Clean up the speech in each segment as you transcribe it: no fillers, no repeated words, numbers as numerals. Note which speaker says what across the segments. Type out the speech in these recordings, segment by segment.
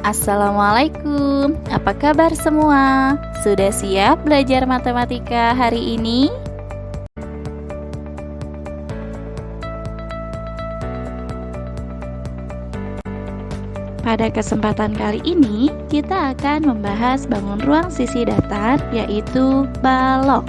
Speaker 1: Assalamualaikum, apa kabar semua? Sudah siap belajar matematika hari ini? Pada kesempatan kali ini, kita akan membahas bangun ruang sisi datar, yaitu balok.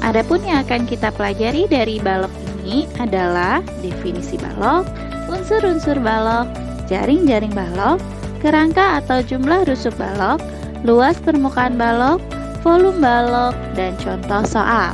Speaker 1: Adapun yang akan kita pelajari dari balok ini adalah definisi balok, unsur-unsur balok, jaring-jaring balok, kerangka atau jumlah rusuk balok, luas permukaan balok, volume balok, dan contoh soal.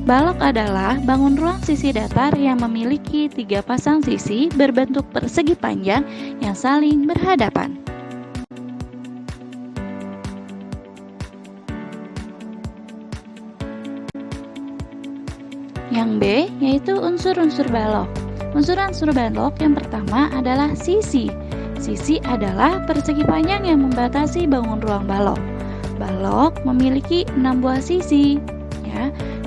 Speaker 1: Balok adalah bangun ruang sisi datar yang memiliki 3 pasang sisi berbentuk persegi panjang yang saling berhadapan. Yang B yaitu unsur-unsur balok. Unsur-unsur balok yang pertama adalah sisi. Sisi adalah persegi panjang yang membatasi bangun ruang balok. Balok memiliki 6 buah sisi.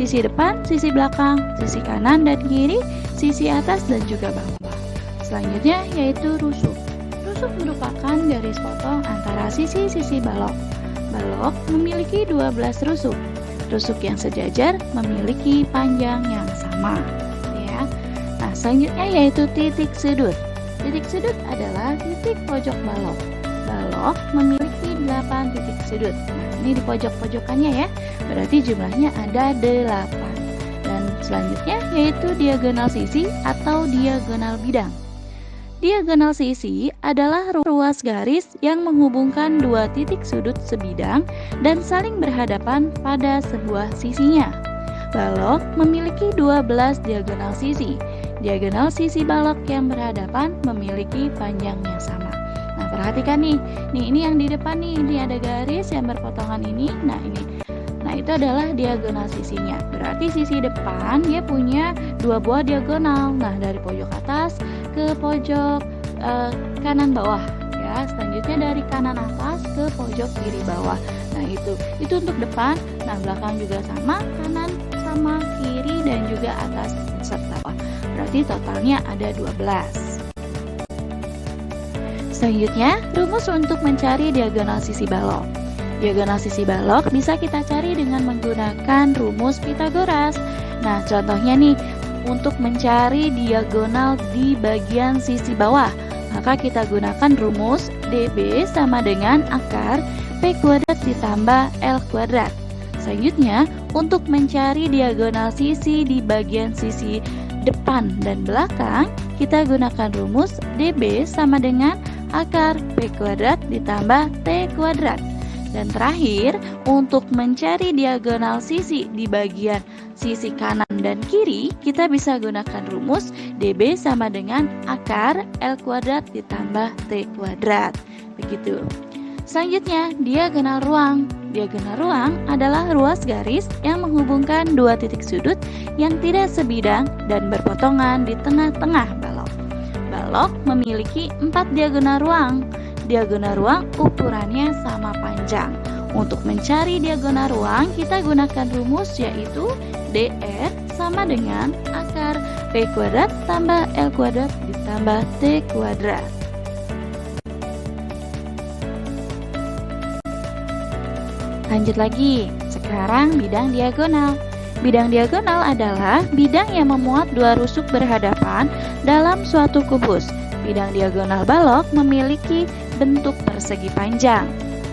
Speaker 1: Sisi depan, sisi belakang, sisi kanan dan kiri, sisi atas dan juga bawah. Selanjutnya yaitu rusuk. Rusuk merupakan garis potong antara sisi-sisi balok. Balok memiliki 12 rusuk. Rusuk yang sejajar memiliki panjang yang sama. Nah, selanjutnya yaitu titik sudut. Titik sudut adalah titik pojok balok. Balok memiliki 8 titik sudut. Ini di pojok-pojokannya ya, berarti jumlahnya ada 8. Dan selanjutnya yaitu diagonal sisi atau diagonal bidang. Diagonal sisi adalah ruas garis yang menghubungkan 2 titik sudut sebidang dan saling berhadapan pada sebuah sisinya. Balok memiliki 12 diagonal sisi. Diagonal sisi balok yang berhadapan memiliki panjang yang sama. Nah, perhatikan nih ini yang di depan nih, ini ada garis yang berpotongan ini. Nah, ini. Nah, itu adalah diagonal sisinya. Berarti sisi depan dia punya 2 buah diagonal. Nah, dari pojok atas ke pojok kanan bawah ya. Selanjutnya dari kanan atas ke pojok kiri bawah. Nah, itu untuk depan. Nah, belakang juga sama, kanan sama, kiri dan juga atas serta bawah. Berarti totalnya ada 12. Selanjutnya, rumus untuk mencari diagonal sisi balok. Diagonal sisi balok bisa kita cari dengan menggunakan rumus Pythagoras. Nah, contohnya nih, untuk mencari diagonal di bagian sisi bawah, maka kita gunakan rumus DB sama dengan akar P kuadrat ditambah L kuadrat. Selanjutnya, untuk mencari diagonal sisi di bagian sisi depan dan belakang, kita gunakan rumus DB sama dengan akar P kuadrat ditambah T kuadrat. Dan terakhir, untuk mencari diagonal sisi di bagian sisi kanan dan kiri, kita bisa gunakan rumus DB sama dengan akar L kuadrat ditambah T kuadrat. Begitu. Selanjutnya, diagonal ruang. Diagonal ruang adalah ruas garis yang menghubungkan 2 titik sudut yang tidak sebidang dan berpotongan di tengah-tengah balok. Balok memiliki 4 diagonal ruang. Diagonal ruang ukurannya sama panjang. Untuk mencari diagonal ruang, kita gunakan rumus yaitu DR sama dengan akar P kuadrat tambah L kuadrat ditambah T kuadrat. Lanjut lagi, sekarang bidang diagonal. Bidang diagonal adalah bidang yang memuat 2 rusuk berhadapan dalam suatu kubus. Bidang diagonal balok memiliki bentuk persegi panjang.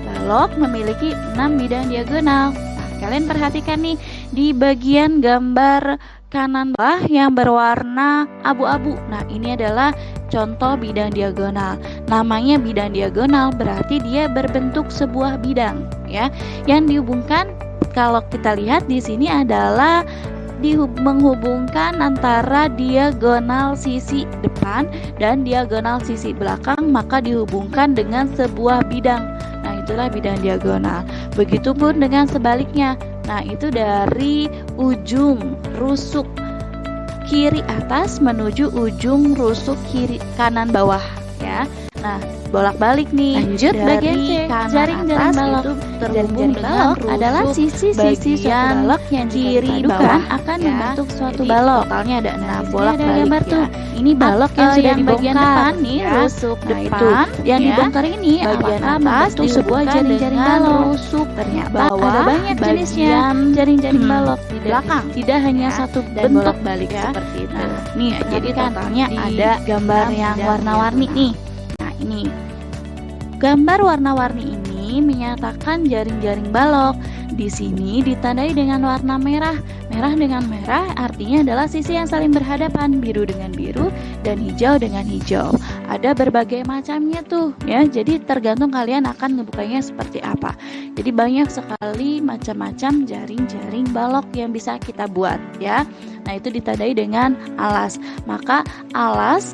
Speaker 1: Balok memiliki 6 bidang diagonal. Nah, kalian perhatikan nih di bagian gambar kanan bawah yang berwarna abu-abu. Nah, ini adalah contoh bidang diagonal. Namanya bidang diagonal berarti dia berbentuk sebuah bidang ya, yang dihubungkan. Kalau kita lihat di sini adalah menghubungkan antara diagonal sisi depan dan diagonal sisi belakang, maka dihubungkan dengan sebuah bidang. Nah, itulah bidang diagonal. Begitupun dengan sebaliknya. Nah, itu dari ujung rusuk kiri atas menuju ujung rusuk kiri kanan bawah ya. Nah, bolak-balik nih.
Speaker 2: Lanjut bagian C.
Speaker 1: Jaring-jaring balok
Speaker 2: itu
Speaker 1: terhubung dengan rusuk
Speaker 2: adalah sisi-sisi suatu balok yang
Speaker 1: kiri bawah akan membentuk suatu balok.
Speaker 2: Totalnya ada 6
Speaker 1: bolak-balik
Speaker 2: gambar
Speaker 1: ya.
Speaker 2: tuh. Ini balok yang sudah
Speaker 1: yang bagian
Speaker 2: dibongkar
Speaker 1: depan nih
Speaker 2: ya.
Speaker 1: rusuk
Speaker 2: Nah,
Speaker 1: depan
Speaker 2: itu
Speaker 1: yang
Speaker 2: ya.
Speaker 1: dibongkar ini
Speaker 2: Bagian
Speaker 1: apakah
Speaker 2: atas
Speaker 1: membentuk sebuah
Speaker 2: dihubungkan
Speaker 1: jaring-jaring
Speaker 2: dengan
Speaker 1: balok.
Speaker 2: rusuk.
Speaker 1: Ternyata
Speaker 2: Bawah
Speaker 1: ada banyak jenisnya jaring-jaring balok di belakang. Tidak hanya satu
Speaker 2: dan
Speaker 1: bentuk
Speaker 2: bolak-balik
Speaker 1: ya.
Speaker 2: seperti itu.
Speaker 1: Nah, nih
Speaker 2: Ya,
Speaker 1: jadi
Speaker 2: perhatikan
Speaker 1: totalnya
Speaker 2: di
Speaker 1: ada gambar yang
Speaker 2: bidang
Speaker 1: warna-warni
Speaker 2: diagonal.
Speaker 1: nih. Nah, ini gambar warna-warni ini menyatakan jaring-jaring balok. Di sini ditandai dengan warna merah. Merah dengan merah artinya adalah sisi yang saling berhadapan, biru dengan biru dan hijau dengan hijau. Ada berbagai macamnya tuh ya. Jadi tergantung kalian akan ngebukanya seperti apa. Jadi banyak sekali macam-macam jaring-jaring balok yang bisa kita buat ya. Nah, itu ditandai dengan alas. Maka alas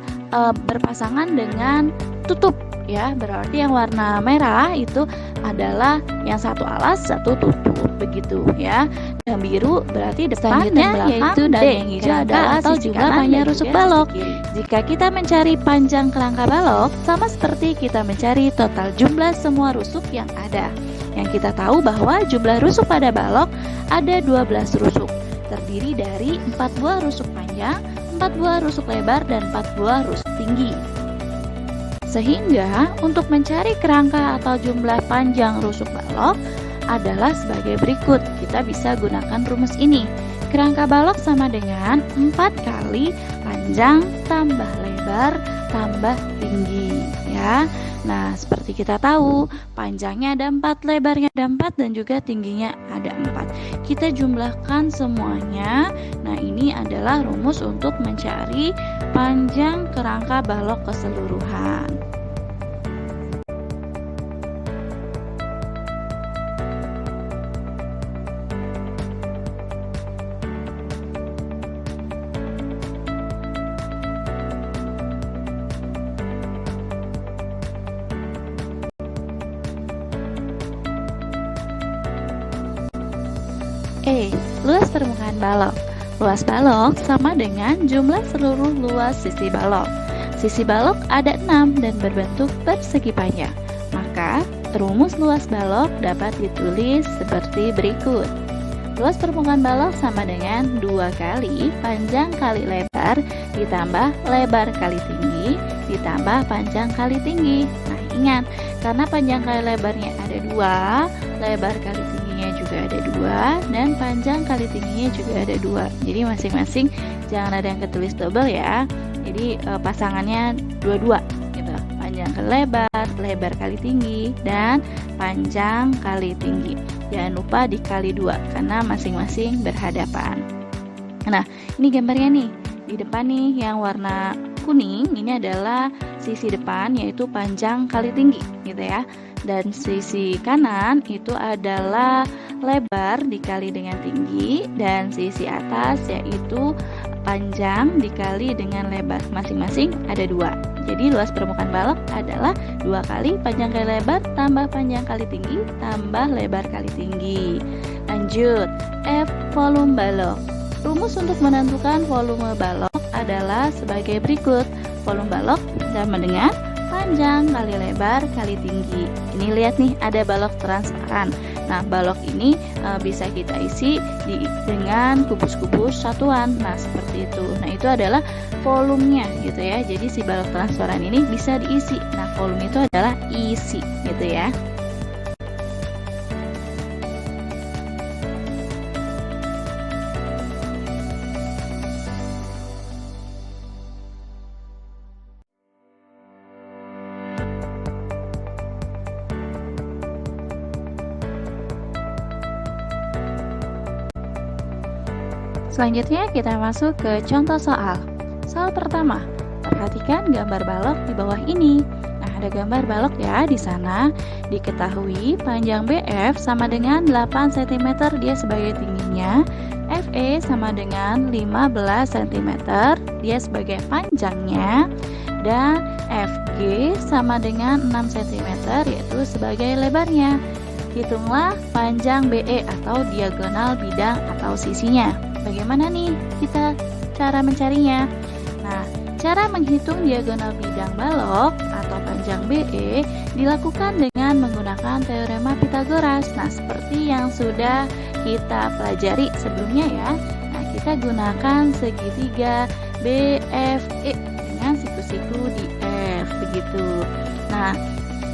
Speaker 1: berpasangan dengan tutup ya, berarti yang warna merah itu adalah yang satu alas satu tutup begitu ya. Yang biru berarti depan dan belakang,
Speaker 2: yaitu
Speaker 1: dan
Speaker 2: D,
Speaker 1: yang hijau adalah
Speaker 2: atau
Speaker 1: sisi
Speaker 2: jumlah
Speaker 1: kanan
Speaker 2: panjang
Speaker 1: dan
Speaker 2: rusuk
Speaker 1: juga
Speaker 2: balok.
Speaker 1: sisi kiri. Jika kita mencari panjang kerangka balok, sama seperti kita mencari total jumlah semua rusuk yang ada. Yang kita tahu bahwa jumlah rusuk pada balok ada 12 rusuk, terdiri dari 4 buah rusuk panjang, 4 buah rusuk lebar, dan 4 buah rusuk tinggi. Sehingga untuk mencari kerangka atau jumlah panjang rusuk balok adalah sebagai berikut. Kita bisa gunakan rumus ini. Kerangka balok sama dengan 4 kali panjang tambah lebar tambah tinggi ya. Nah, seperti kita tahu, panjangnya ada 4, lebarnya ada 4, dan juga tingginya ada 4. Kita jumlahkan semuanya. Nah, ini adalah rumus untuk mencari panjang kerangka balok keseluruhan. Luas permukaan balok. Luas balok sama dengan jumlah seluruh luas sisi balok. Sisi balok ada 6 dan berbentuk persegi panjang. Maka rumus luas balok dapat ditulis seperti berikut. Luas permukaan balok sama dengan 2 kali panjang kali lebar ditambah lebar kali tinggi ditambah panjang kali tinggi. Nah, ingat, karena panjang kali lebarnya ada 2, lebar kali tingginya juga ada 2, dan panjang kali tingginya juga ada 2. Jadi masing-masing jangan ada yang ketulis double ya. Jadi pasangannya 2-2 gitu. Panjang kali lebar, lebar kali tinggi, dan panjang kali tinggi. Jangan lupa dikali 2 karena masing-masing berhadapan. Nah, ini gambarnya nih. Di depan nih yang warna kuning ini adalah sisi depan, yaitu panjang kali tinggi gitu ya. Dan sisi kanan itu adalah lebar dikali dengan tinggi, dan sisi atas yaitu panjang dikali dengan lebar. Masing-masing ada 2. Jadi luas permukaan balok adalah 2 kali panjang kali lebar tambah panjang kali tinggi tambah lebar kali tinggi. Lanjut, F volume balok. Rumus untuk menentukan volume balok adalah sebagai berikut. Volume balok sama dengan panjang kali lebar kali tinggi. Ini lihat nih, ada balok transparan. Nah, balok ini bisa kita isi dengan kubus-kubus satuan. Nah, seperti itu. Nah, itu adalah volumenya gitu ya. Jadi si balok transparan ini bisa diisi. Nah, volume itu adalah isi gitu ya. Selanjutnya kita masuk ke contoh soal. Soal pertama, perhatikan gambar balok di bawah ini. Nah, ada gambar balok ya di sana. Diketahui panjang BF sama dengan 8 cm dia sebagai tingginya, FE sama dengan 15 cm dia sebagai panjangnya, dan FG sama dengan 6 cm yaitu sebagai lebarnya. Hitunglah panjang BE atau diagonal bidang atau sisinya. Bagaimana nih kita cara mencarinya? Nah, cara menghitung diagonal bidang balok atau panjang BE dilakukan dengan menggunakan teorema Pythagoras. Nah, seperti yang sudah kita pelajari sebelumnya ya. Nah, kita gunakan segitiga BFE dengan siku-siku di F begitu. Nah,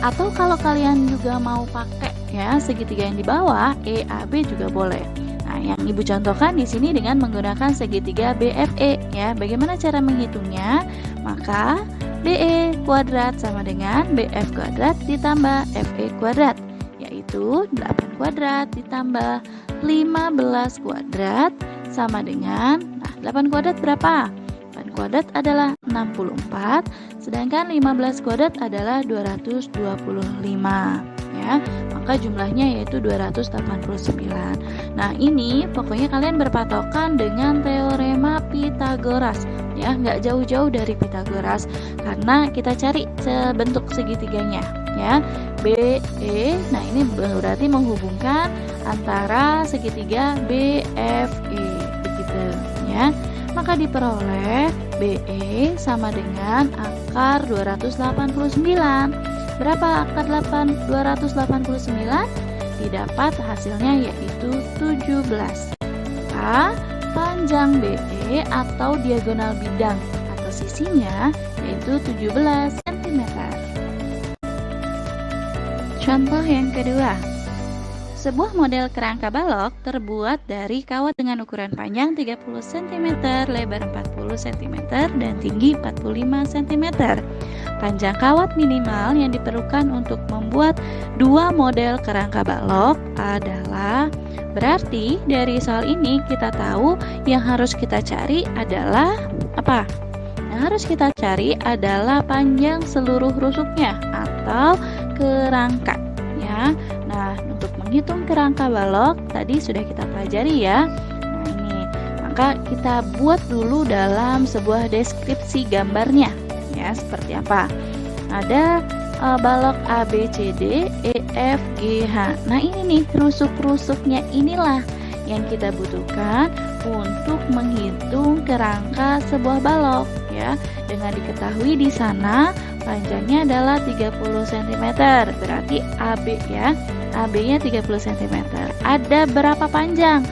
Speaker 1: atau kalau kalian juga mau pakai ya segitiga yang di bawah EAB juga boleh. Nah, yang Ibu contohkan di sini dengan menggunakan segitiga BFE ya. Bagaimana cara menghitungnya? Maka BE kuadrat sama dengan BF kuadrat ditambah FE kuadrat, yaitu 8 kuadrat ditambah 15 kuadrat sama dengan 8 kuadrat berapa? 8 kuadrat adalah 64, sedangkan 15 kuadrat adalah 225 ya. Maka jumlahnya yaitu 289. Nah, ini pokoknya kalian berpatokan dengan teorema Pythagoras ya, nggak jauh-jauh dari Pythagoras karena kita cari bentuk segitiganya ya. BE, nah ini berarti menghubungkan antara segitiga BFE begitu ya. Maka diperoleh BE sama dengan akar 289. Berapa akar 289? Didapat hasilnya yaitu 17. Maka panjang BE atau diagonal bidang atau sisinya yaitu 17 cm. Contoh yang kedua. Sebuah model kerangka balok terbuat dari kawat dengan ukuran panjang 30 cm, lebar 40 cm, dan tinggi 45 cm. Panjang kawat minimal yang diperlukan untuk membuat dua model kerangka balok adalah, berarti dari soal ini kita tahu yang harus kita cari adalah apa? Yang harus kita cari adalah panjang seluruh rusuknya atau kerangka ya. Nah, untuk menghitung kerangka balok tadi sudah kita pelajari ya. Nah, ini maka kita buat dulu dalam sebuah deskripsi gambarnya ya, seperti apa? Ada balok ABCD EFGH. Nah, ini nih rusuk-rusuknya inilah yang kita butuhkan untuk menghitung kerangka sebuah balok ya. Dengan diketahui di sana panjangnya adalah 30 cm, berarti AB ya. AB-nya 30 cm. Ada berapa panjang?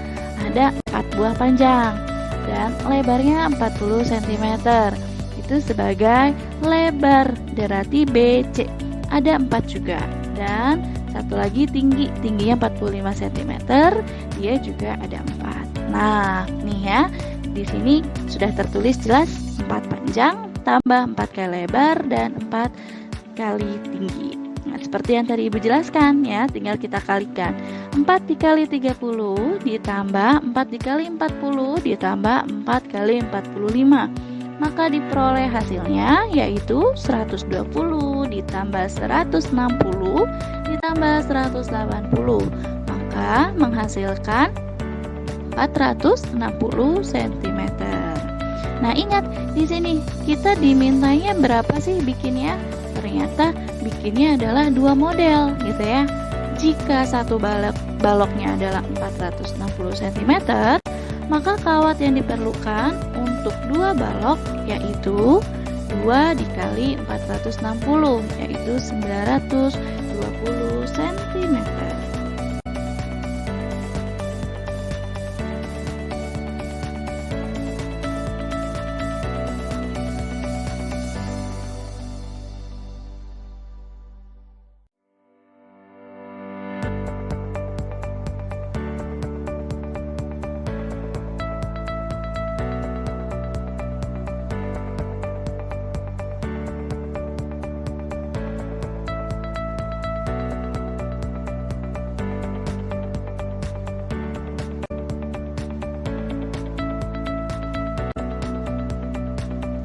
Speaker 1: Ada 4 buah panjang dan lebarnya 40 cm. Itu sebagai lebar, berarti BC. Ada 4 juga. Dan satu lagi tingginya 45 cm, dia juga ada 4. Nah, nih ya. Di sini sudah tertulis jelas 4 panjang tambah 4 kali lebar dan 4 kali tinggi. Nah, seperti yang tadi Ibu jelaskan ya, tinggal kita kalikan. 4 dikali 30 ditambah 4 dikali 40 ditambah 4 kali 45. Maka diperoleh hasilnya yaitu 120 ditambah 160 ditambah 180. Maka menghasilkan 460 cm. Nah, ingat di sini kita dimintanya berapa sih bikinnya? Ternyata bikinnya adalah 2 model gitu ya. Jika satu baloknya adalah 460 cm, maka kawat yang diperlukan untuk 2 balok yaitu 2 dikali 460 yaitu 920 cm.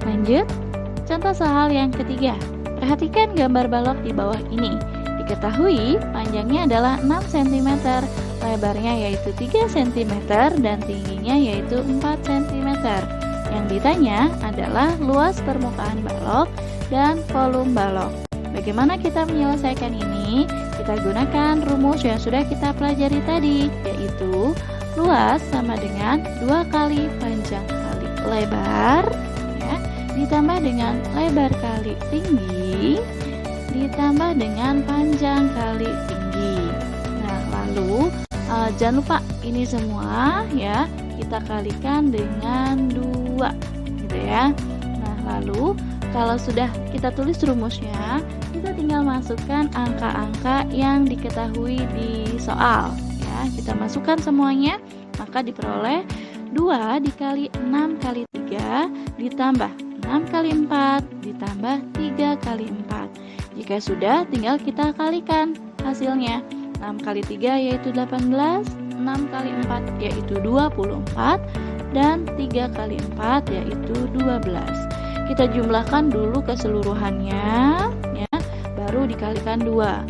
Speaker 1: Lanjut, contoh soal yang ketiga. Perhatikan gambar balok di bawah ini. Diketahui panjangnya adalah 6 cm, lebarnya yaitu 3 cm, dan tingginya yaitu 4 cm. Yang ditanya adalah luas permukaan balok dan volume balok. Bagaimana kita menyelesaikan ini? Kita gunakan rumus yang sudah kita pelajari tadi, yaitu luas sama dengan 2 kali panjang kali lebar, ya, ditambah dengan lebar kali tinggi, ditambah dengan panjang kali tinggi. Nah, lalu jangan lupa ini semua ya kita kalikan dengan 2 gitu ya. Nah, lalu kalau sudah kita tulis rumusnya, kita tinggal masukkan angka-angka yang diketahui di soal ya. Kita masukkan semuanya, maka diperoleh 2 dikali 6 kali 3 ditambah 6 kali 4 ditambah 3 kali 4. Jika sudah, tinggal kita kalikan hasilnya. 6 kali 3 yaitu 18, 6 kali 4 yaitu 24, dan 3 kali 4 yaitu 12. Kita jumlahkan dulu keseluruhannya ya, baru dikalikan 2.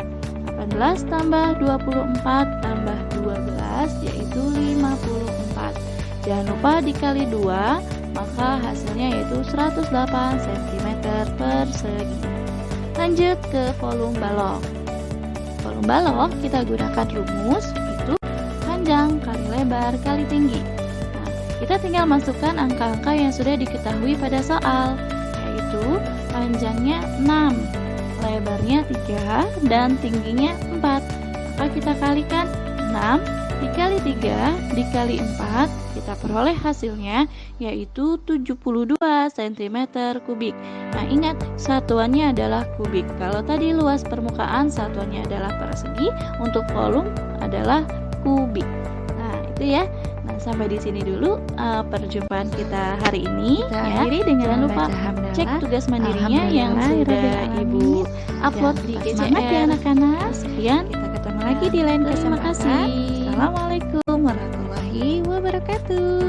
Speaker 1: 18 tambah 24 tambah 12 yaitu 54. Jangan lupa dikali 2, maka hasilnya yaitu 108 cm persegi. Lanjut ke volume balok. Volume balok kita gunakan rumus, itu panjang kali lebar kali tinggi. Nah, kita tinggal masukkan angka-angka yang sudah diketahui pada soal, yaitu panjangnya 6, lebarnya 3, dan tingginya 4. Maka kita kalikan 6 dikali 3 dikali 4, kita peroleh hasilnya yaitu 72 cm kubik. Nah, ingat satuannya adalah kubik. Kalau tadi luas permukaan satuannya adalah persegi, untuk volume adalah kubik. Nah, itu ya. Nah, sampai di sini dulu perjumpaan kita hari ini.
Speaker 2: Kita
Speaker 1: ya.
Speaker 2: akhiri dengan
Speaker 1: Jangan lupa
Speaker 2: membaca hamdalah.
Speaker 1: cek tugas mandirinya yang sudah Ibu upload di
Speaker 2: Semangat ya
Speaker 1: GCR.
Speaker 2: anak-anak.
Speaker 1: Sekian,
Speaker 2: Kita ketemu lagi di lain
Speaker 1: terima
Speaker 2: kesempatan.
Speaker 1: kasih.
Speaker 2: Assalamualaikum warahmatullahi wabarakatuh.